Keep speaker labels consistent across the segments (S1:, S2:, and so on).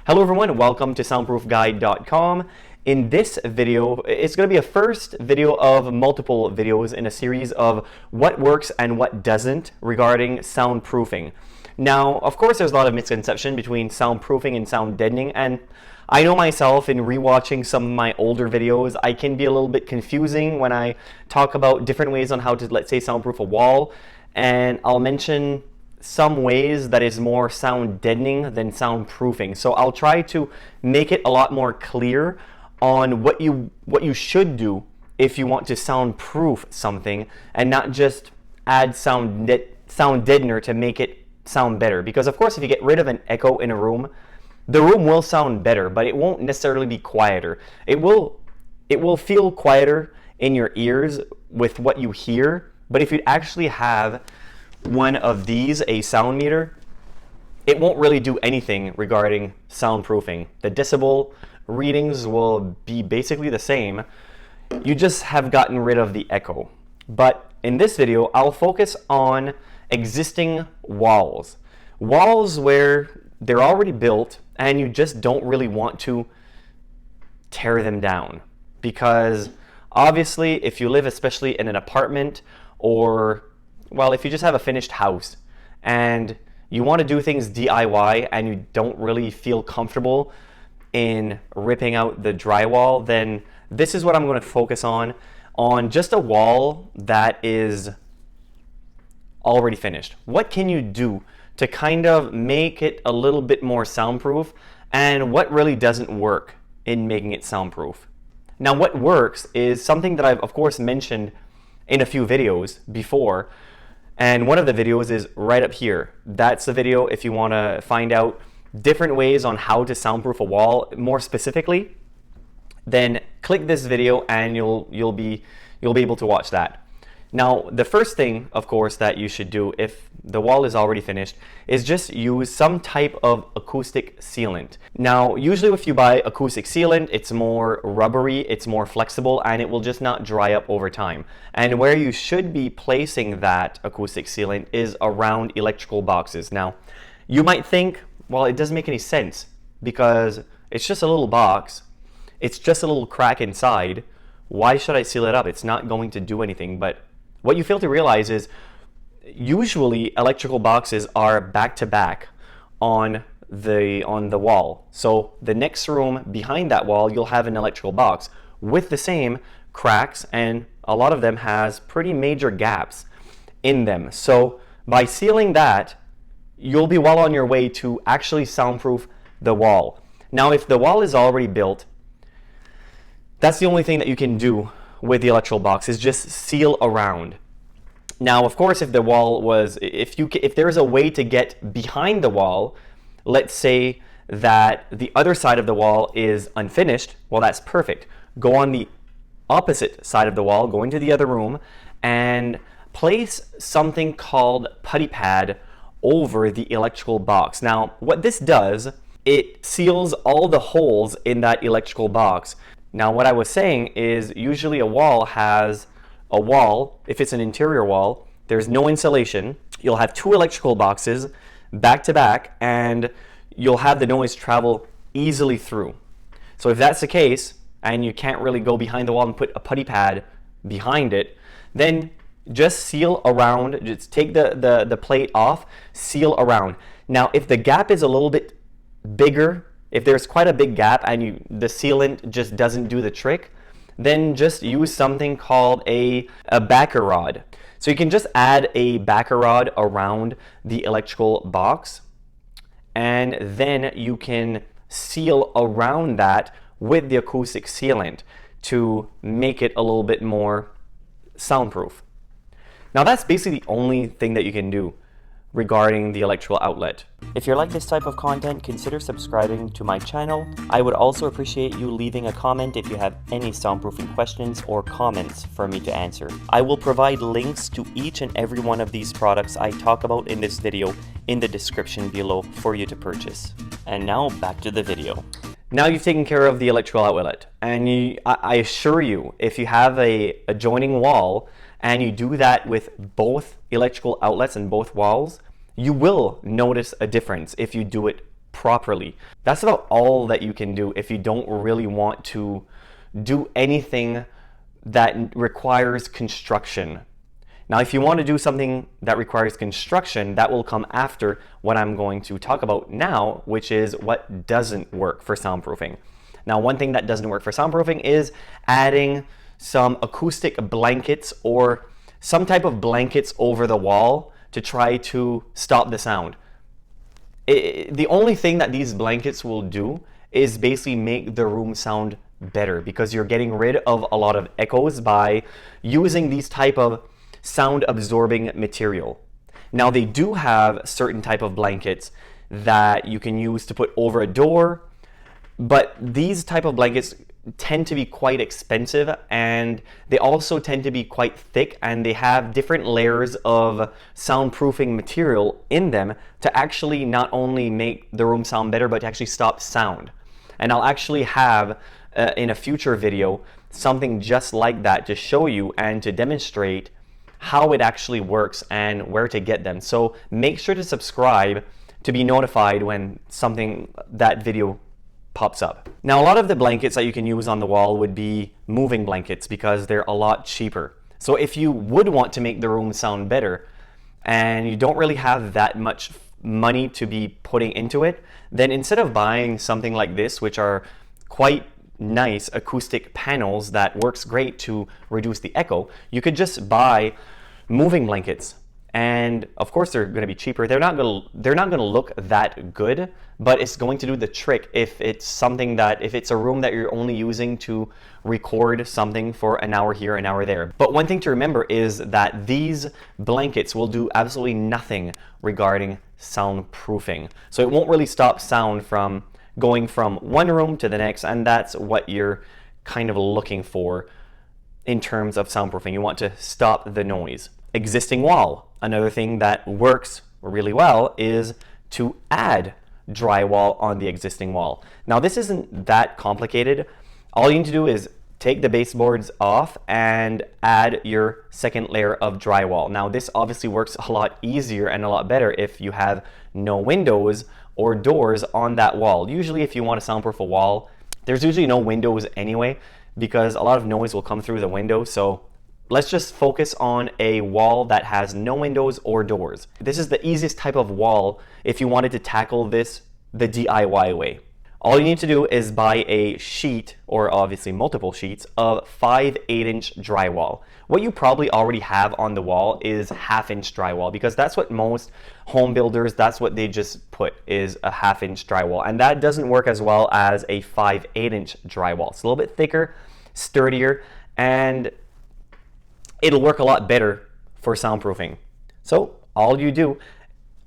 S1: Hello everyone, welcome to soundproofguide.com. In this video, it's going to be a first video of multiple videos in a series of what works and what doesn't regarding soundproofing. Now, of course, there's a lot of misconception between soundproofing and sound deadening, and I know myself in rewatching some of my older videos, I can be a little bit confusing when I talk about different ways on how to, let's say, soundproof a wall, and I'll mention some ways that is more sound deadening than soundproofing. So I'll try to make it a lot more clear on what you should do if you want to soundproof something and not just add sound deadener to make it sound better. Because of course, if you get rid of an echo in a room, the room will sound better, but it won't necessarily be quieter. It will feel quieter in your ears with what you hear, but if you actually have one of these, a sound meter, it won't really do anything regarding soundproofing. The decibel readings will be basically the same. You just have gotten rid of the echo. But in this video, I'll focus on existing walls. Walls where they're already built and you just don't really want to tear them down. Because obviously, if you live especially in an apartment or well, if you just have a finished house and you want to do things DIY and you don't really feel comfortable in ripping out the drywall, then this is what I'm going to focus on just a wall that is already finished. What can you do to kind of make it a little bit more soundproof, and what really doesn't work in making it soundproof? Now, what works is something that I've of course mentioned in a few videos before. And one of the videos is right up here. That's the video if you want to find out different ways on how to soundproof a wall more specifically. Then click this video and you'll be able to watch that. Now, the first thing, of course, that you should do if the wall is already finished is just use some type of acoustic sealant. Now, usually if you buy acoustic sealant, it's more rubbery, it's more flexible, and it will just not dry up over time. And where you should be placing that acoustic sealant is around electrical boxes. Now, you might think, well, it doesn't make any sense because it's just a little box, it's just a little crack inside. Why should I seal it up? It's not going to do anything. But what you fail to realize is usually electrical boxes are back to back on the wall. So the next room behind that wall, you'll have an electrical box with the same cracks, and a lot of them has pretty major gaps in them. So by sealing that, you'll be well on your way to actually soundproof the wall. Now, if the wall is already built, that's the only thing that you can do with the electrical box is just seal around. Now, of course, if the wall was, if there's a way to get behind the wall, let's say that the other side of the wall is unfinished, well, that's perfect. Go on the opposite side of the wall, go into the other room, and place something called putty pad over the electrical box. Now, what this does, it seals all the holes in that electrical box. Now, what I was saying is usually a wall, if it's an interior wall, there's no insulation. You'll have two electrical boxes back to back, and you'll have the noise travel easily through. So if that's the case, and you can't really go behind the wall and put a putty pad behind it, then just seal around, just take the plate off, seal around. Now, if the gap is a little bit bigger, if there's quite a big gap and the sealant just doesn't do the trick, then just use something called a backer rod. So you can just add a backer rod around the electrical box, and then you can seal around that with the acoustic sealant to make it a little bit more soundproof. Now, that's basically the only thing that you can do regarding the electrical outlet. If you like this type of content, consider subscribing to my channel. I would also appreciate you leaving a comment if you have any soundproofing questions or comments for me to answer. I will provide links to each and every one of these products I talk about in this video in the description below for you to purchase. And now back to the video. Now you've taken care of the electrical outlet, and I assure you, if you have a adjoining wall and you do that with both electrical outlets and both walls, you will notice a difference if you do it properly. That's about all that you can do if you don't really want to do anything that requires construction. Now, if you want to do something that requires construction, that will come after what I'm going to talk about now, which is what doesn't work for soundproofing. Now, one thing that doesn't work for soundproofing is adding some acoustic blankets or some type of blankets over the wall to try to stop the sound. The only thing that these blankets will do is basically make the room sound better, because you're getting rid of a lot of echoes by using these type of sound absorbing material. Now, they do have certain type of blankets that you can use to put over a door, but these type of blankets tend to be quite expensive, and they also tend to be quite thick, and they have different layers of soundproofing material in them to actually not only make the room sound better, but to actually stop sound. And I'll actually have in a future video something just like that to show you and to demonstrate how it actually works and where to get them. So make sure to subscribe to be notified when that video pops up. Now, a lot of the blankets that you can use on the wall would be moving blankets because they're a lot cheaper. So if you would want to make the room sound better and you don't really have that much money to be putting into it, then instead of buying something like this, which are quite nice acoustic panels that works great to reduce the echo, you could just buy moving blankets. And of course they're going to be cheaper. They're not going to look that good, but it's going to do the trick if it's a room that you're only using to record something for an hour here, an hour there. But one thing to remember is that these blankets will do absolutely nothing regarding soundproofing. So it won't really stop sound from going from one room to the next, and that's what you're kind of looking for in terms of soundproofing. You want to stop the noise. Existing wall. Another thing that works really well is to add drywall on the existing wall. Now, this isn't that complicated. All you need to do is take the baseboards off and add your second layer of drywall. Now, this obviously works a lot easier and a lot better if you have no windows or doors on that wall. Usually if you want to soundproof a wall, there's usually no windows anyway, because a lot of noise will come through the window. So let's just focus on a wall that has no windows or doors. This is the easiest type of wall if you wanted to tackle this the DIY way. All you need to do is buy a sheet, or obviously multiple sheets, of 5 8-inch drywall. What you probably already have on the wall is 1/2-inch drywall, because that's what most home builders, that's what they just put, is a 1/2-inch drywall. And that doesn't work as well as a 5 8-inch drywall. It's a little bit thicker, sturdier, and it'll work a lot better for soundproofing. So all you do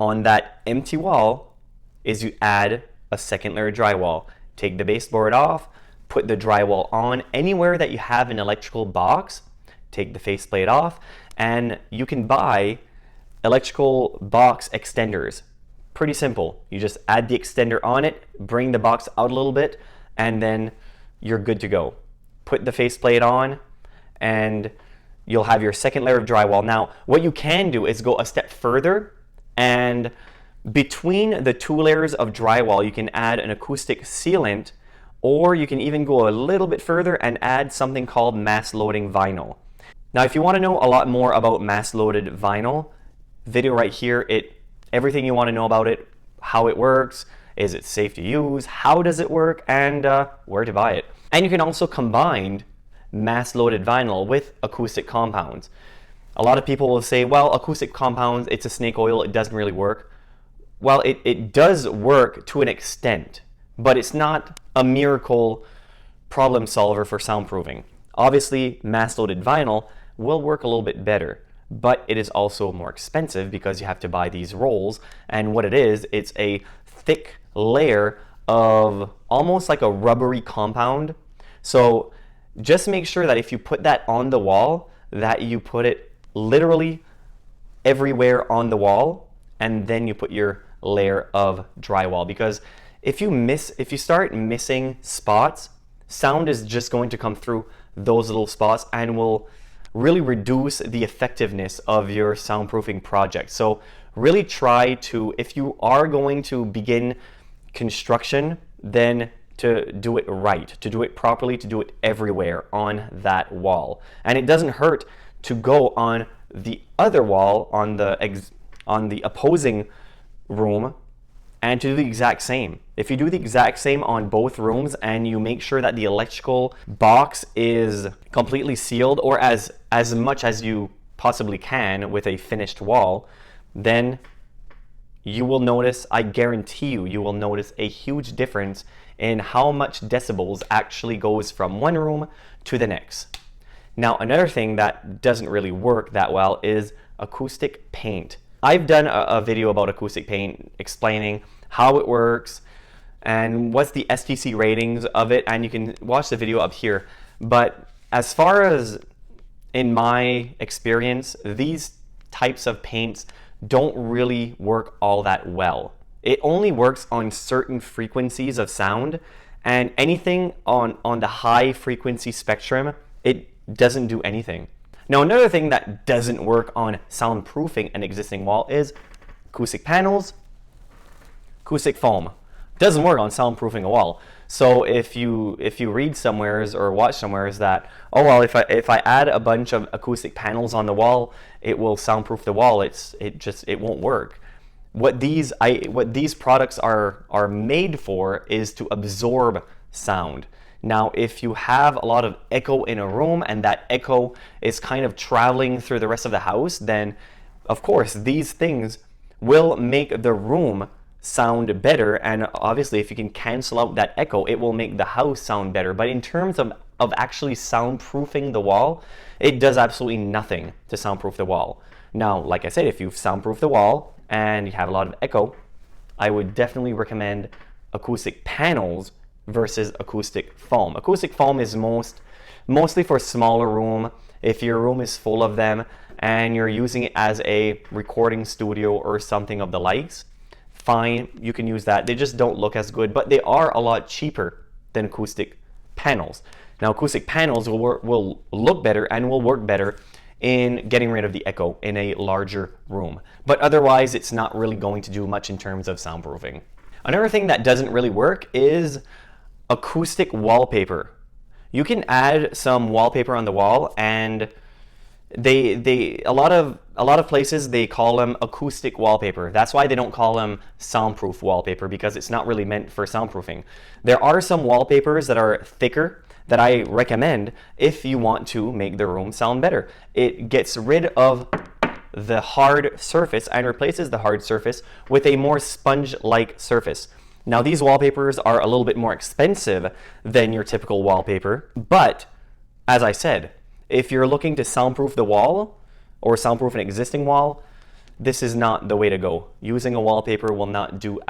S1: on that empty wall is you add a second layer of drywall. Take the baseboard off, put the drywall on anywhere that you have an electrical box, take the faceplate off, and you can buy electrical box extenders. Pretty simple. You just add the extender on it, bring the box out a little bit, and then you're good to go. Put the faceplate on, and you'll have your second layer of drywall. Now, what you can do is go a step further, and between the 2 layers of drywall, you can add an acoustic sealant, or you can even go a little bit further and add something called mass loading vinyl. Now, if you want to know a lot more about mass loaded vinyl, video right here, everything you want to know about it, how it works, is it safe to use, how does it work, and where to buy it. And you can also combine mass loaded vinyl with acoustic compounds. A lot of people will say, well, acoustic compounds, it's a snake oil, it doesn't really work. Well, it does work to an extent, but it's not a miracle problem solver for soundproofing. Obviously, mass loaded vinyl will work a little bit better, but it is also more expensive because you have to buy these rolls. And what it is, it's a thick layer of almost like a rubbery compound. So just make sure that if you put that on the wall, that you put it literally everywhere on the wall, and then you put your layer of drywall, because if you start missing spots, sound is just going to come through those little spots and will really reduce the effectiveness of your soundproofing project. So really try to, if you are going to begin construction than to do it right, to do it properly, to do it everywhere on that wall. And it doesn't hurt to go on the other wall, on the opposing room, and to do the exact same. If you do the exact same on both rooms and you make sure that the electrical box is completely sealed, or as much as you possibly can with a finished wall, then you will notice, I guarantee you, you will notice a huge difference in how much decibels actually goes from one room to the next. Now, another thing that doesn't really work that well is acoustic paint. I've done a video about acoustic paint explaining how it works and what's the STC ratings of it, and you can watch the video up here. But as far as in my experience, these types of paints don't really work all that well. It only works on certain frequencies of sound, and anything on the high frequency spectrum, it doesn't do anything. Now, another thing that doesn't work on soundproofing an existing wall is acoustic panels, acoustic foam. Doesn't work on soundproofing a wall. So if you read somewheres or watch somewheres that, oh well, if I add a bunch of acoustic panels on the wall, it will soundproof the wall. It won't work. What these products are made for is to absorb sound. Now, if you have a lot of echo in a room and that echo is kind of traveling through the rest of the house, then of course these things will make the room sound better, and obviously if you can cancel out that echo, it will make the house sound better. But in terms of actually soundproofing the wall, it does absolutely nothing to soundproof the wall. Now, like I said, if you've soundproofed the wall and you have a lot of echo, I would definitely recommend acoustic panels versus acoustic foam. Acoustic foam is mostly for smaller room. If your room is full of them and you're using it as a recording studio or something of the likes, fine, you can use that. They just don't look as good, but they are a lot cheaper than acoustic panels. Now, acoustic panels will look better and will work better in getting rid of the echo in a larger room. But otherwise, it's not really going to do much in terms of soundproofing. Another thing that doesn't really work is acoustic wallpaper. You can add some wallpaper on the wall, and a lot of places they call them acoustic wallpaper. That's why they don't call them soundproof wallpaper, because it's not really meant for soundproofing. There are some wallpapers that are thicker that I recommend if you want to make the room sound better. It gets rid of the hard surface and replaces the hard surface with a more sponge-like surface. Now, these wallpapers are a little bit more expensive than your typical wallpaper, but as I said, if you're looking to soundproof the wall or soundproof an existing wall, this is not the way to go. Using a wallpaper will do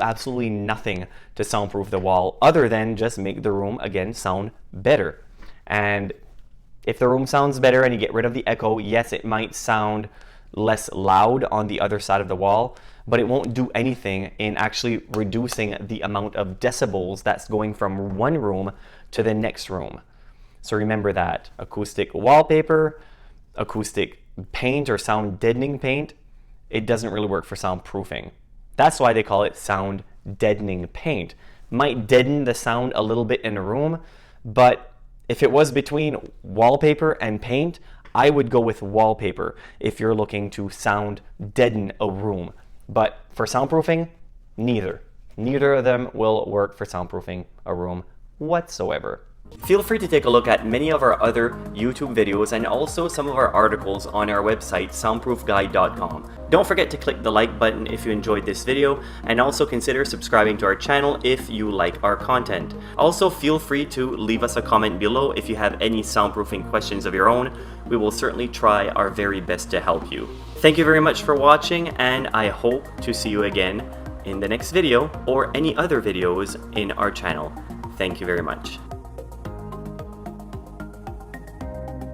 S1: absolutely nothing to soundproof the wall, other than just make the room again sound better. And if the room sounds better and you get rid of the echo, yes, it might sound less loud on the other side of the wall, but it won't do anything in actually reducing the amount of decibels that's going from one room to the next room. So remember that. Acoustic wallpaper, acoustic paint or sound deadening paint, it doesn't really work for soundproofing. That's why they call it sound deadening paint. Might deaden the sound a little bit in a room, but if it was between wallpaper and paint, I would go with wallpaper if you're looking to sound deaden a room. But for soundproofing, neither. Neither of them will work for soundproofing a room whatsoever. Feel free to take a look at many of our other YouTube videos and also some of our articles on our website, soundproofguide.com. Don't forget to click the like button if you enjoyed this video, and also consider subscribing to our channel if you like our content. Also, feel free to leave us a comment below if you have any soundproofing questions of your own. We will certainly try our very best to help you. Thank you very much for watching, and I hope to see you again in the next video or any other videos in our channel. Thank you very much.